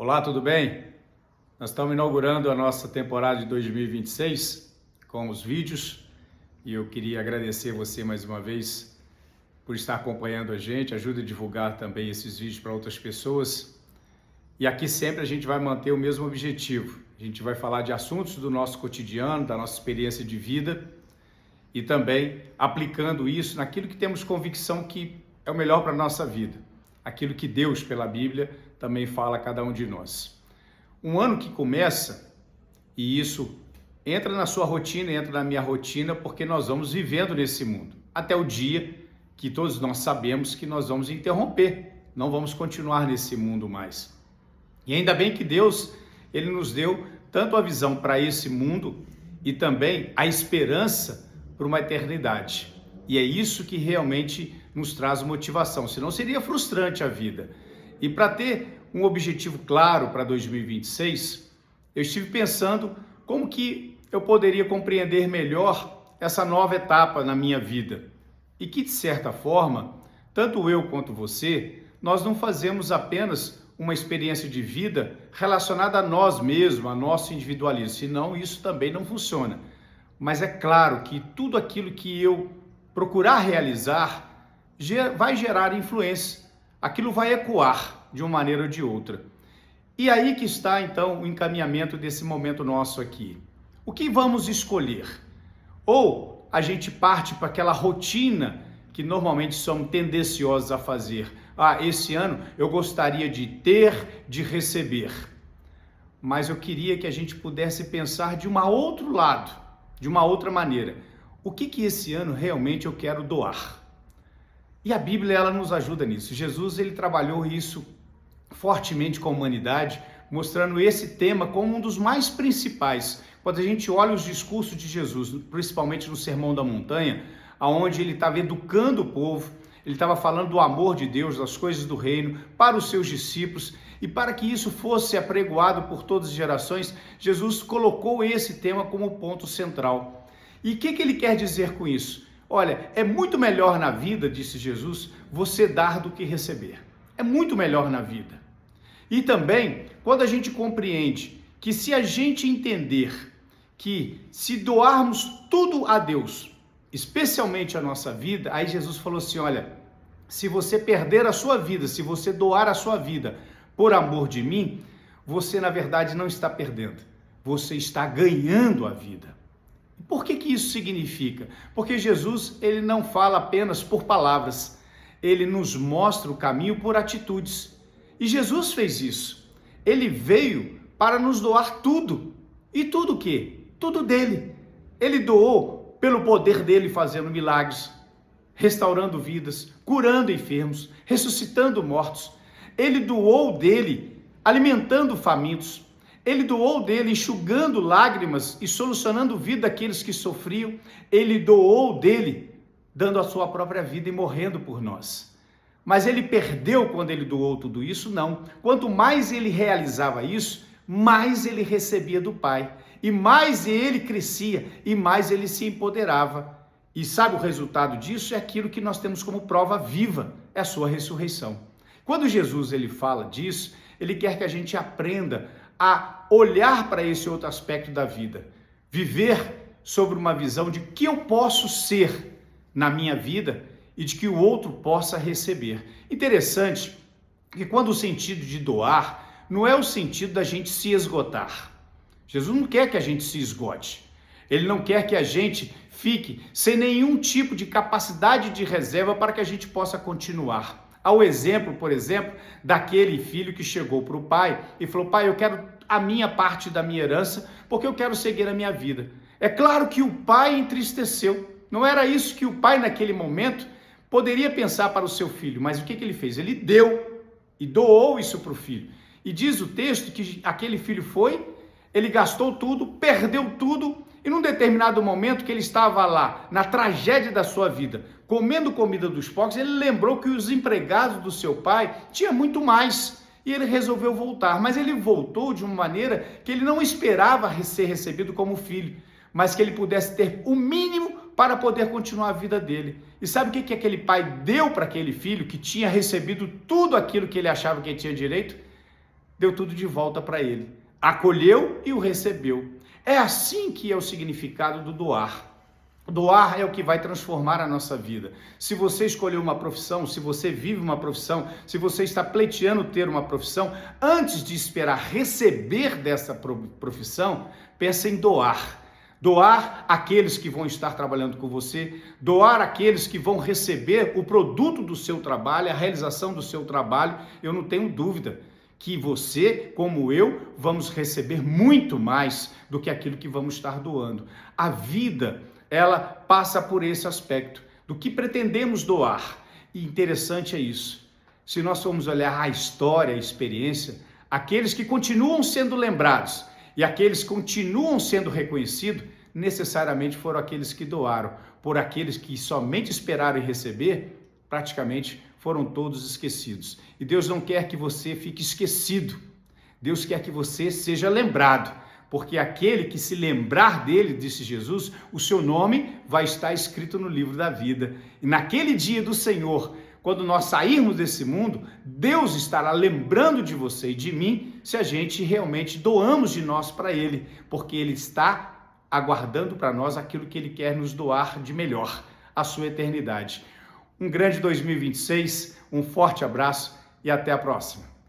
Olá, tudo bem? Nós estamos inaugurando a nossa temporada de 2026 com os vídeos e eu queria agradecer você mais uma vez por estar acompanhando a gente. Ajuda a divulgar também esses vídeos para outras pessoas. E aqui sempre a gente vai manter o mesmo objetivo. A gente vai falar de assuntos do nosso cotidiano, da nossa experiência de vida e também aplicando isso naquilo que temos convicção que é o melhor para a nossa vida. Aquilo que Deus, pela Bíblia, também fala a cada um de nós. Um ano que começa, e isso entra na sua rotina, entra na minha rotina, porque nós vamos vivendo nesse mundo, até o dia que todos nós sabemos que nós vamos interromper, não vamos continuar nesse mundo mais. E ainda bem que Deus, Ele nos deu tanto a visão para esse mundo e também a esperança para uma eternidade. E é isso que realmente nos traz motivação, senão seria frustrante a vida. E para ter um objetivo claro para 2026, eu estive pensando como que eu poderia compreender melhor essa nova etapa na minha vida. E que, de certa forma, tanto eu quanto você, nós não fazemos apenas uma experiência de vida relacionada a nós mesmos, a nosso individualismo, senão isso também não funciona. Mas é claro que tudo aquilo que eu procurar realizar vai gerar influência, aquilo vai ecoar de uma maneira ou de outra. E aí que está então o encaminhamento desse momento nosso aqui. O que vamos escolher? Ou a gente parte para aquela rotina que normalmente somos tendenciosos a fazer. Esse ano eu gostaria de ter, de receber. Mas eu queria que a gente pudesse pensar de um outro lado, de uma outra maneira. O que esse ano realmente eu quero doar? E a Bíblia, ela nos ajuda nisso. Jesus, ele trabalhou isso fortemente com a humanidade, mostrando esse tema como um dos mais principais. Quando a gente olha os discursos de Jesus, principalmente no Sermão da Montanha, onde ele estava educando o povo, ele estava falando do amor de Deus, das coisas do reino, para os seus discípulos, e para que isso fosse apregoado por todas as gerações, Jesus colocou esse tema como ponto central. E o que ele quer dizer com isso? Olha, é muito melhor na vida, disse Jesus, você dar do que receber. É muito melhor na vida. E também, quando a gente compreende que se a gente entender que se doarmos tudo a Deus, especialmente a nossa vida, aí Jesus falou assim, olha, se você perder a sua vida, se você doar a sua vida por amor de mim, você na verdade não está perdendo, você está ganhando a vida. Por que isso significa? Porque Jesus, ele não fala apenas por palavras, ele nos mostra o caminho por atitudes. E Jesus fez isso. Ele veio para nos doar tudo. E tudo o quê? Tudo dele. Ele doou pelo poder dele fazendo milagres, restaurando vidas, curando enfermos, ressuscitando mortos. Ele doou dele alimentando famintos. Ele doou dele enxugando lágrimas e solucionando vida daqueles que sofriam. Ele doou dele dando a sua própria vida e morrendo por nós. Mas ele perdeu quando ele doou tudo isso? Não. Quanto mais ele realizava isso, mais ele recebia do Pai. E mais ele crescia e mais ele se empoderava. E sabe o resultado disso? É aquilo que nós temos como prova viva, é a sua ressurreição. Quando Jesus ele fala disso, ele quer que a gente aprenda a olhar para esse outro aspecto da vida, viver sobre uma visão de que eu posso ser na minha vida e de que o outro possa receber. Interessante que quando o sentido de doar não é o sentido da gente se esgotar. Jesus não quer que a gente se esgote. Ele não quer que a gente fique sem nenhum tipo de capacidade de reserva para que a gente possa continuar. Ao exemplo, por exemplo, daquele filho que chegou para o pai e falou, pai, eu quero a minha parte da minha herança porque eu quero seguir a minha vida. É claro que o pai entristeceu. Não era isso que o pai naquele momento poderia pensar para o seu filho, mas o que ele fez? Ele deu e doou isso para o filho. E diz o texto que aquele filho ele gastou tudo, perdeu tudo, e num determinado momento que ele estava lá, na tragédia da sua vida, comendo comida dos porcos, ele lembrou que os empregados do seu pai tinham muito mais, e ele resolveu voltar, mas ele voltou de uma maneira que ele não esperava ser recebido como filho, mas que ele pudesse ter o mínimo para poder continuar a vida dele. E sabe o que aquele pai deu para aquele filho que tinha recebido tudo aquilo que ele achava que ele tinha direito? deu tudo de volta para ele. Acolheu e o recebeu. É assim que é o significado do doar. Doar é o que vai transformar a nossa vida. Se você escolheu uma profissão, se você vive uma profissão, se você está pleiteando ter uma profissão, antes de esperar receber dessa profissão, pensa em doar. Doar aqueles que vão estar trabalhando com você, doar aqueles que vão receber o produto do seu trabalho, a realização do seu trabalho. Eu não tenho dúvida que você, como eu, vamos receber muito mais do que aquilo que vamos estar doando. A vida, ela passa por esse aspecto do que pretendemos doar. E interessante é isso. Se nós formos olhar a história, a experiência, aqueles que continuam sendo lembrados e aqueles que continuam sendo reconhecidos, necessariamente foram aqueles que doaram. Por aqueles que somente esperaram e receber, praticamente foram todos esquecidos. E Deus não quer que você fique esquecido. Deus quer que você seja lembrado. Porque aquele que se lembrar dele, disse Jesus, o seu nome vai estar escrito no livro da vida. E naquele dia do Senhor, quando nós sairmos desse mundo, Deus estará lembrando de você e de mim, se a gente realmente doamos de nós para Ele, porque Ele está aguardando para nós aquilo que Ele quer nos doar de melhor, a sua eternidade. Um grande 2026, um forte abraço e até a próxima.